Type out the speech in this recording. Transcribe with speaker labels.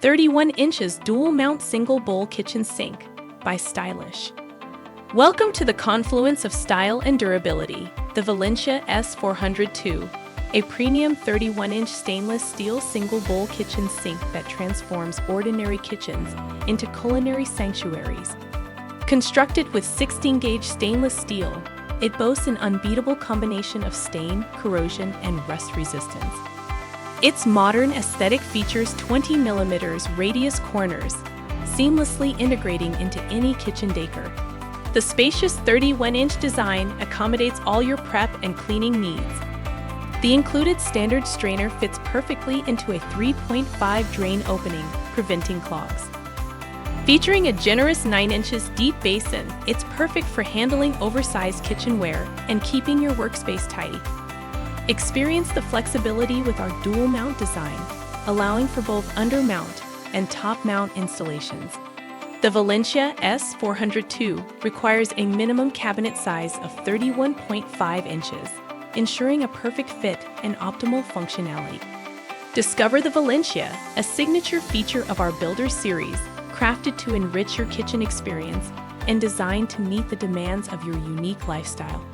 Speaker 1: 31 inches dual mount single bowl kitchen sink by Stylish. Welcome to the confluence of style and durability, the Valencia S-402, a premium 31-inch stainless steel single bowl kitchen sink that transforms ordinary kitchens into culinary sanctuaries. Constructed with 16-gauge stainless steel, it boasts an unbeatable combination of stain, corrosion, and rust resistance. Its modern aesthetic features 20mm radius corners, seamlessly integrating into any kitchen decor. The spacious 31-inch design accommodates all your prep and cleaning needs. The included standard strainer fits perfectly into a 3.5 drain opening, preventing clogs. Featuring a generous 9 inches deep basin, it's perfect for handling oversized kitchenware and keeping your workspace tidy. Experience the flexibility with our dual mount design, allowing for both undermount and top mount installations. The Valencia S-402 requires a minimum cabinet size of 31.5 inches, ensuring a perfect fit and optimal functionality. Discover the Valencia, a signature feature of our Builder series, crafted to enrich your kitchen experience and designed to meet the demands of your unique lifestyle.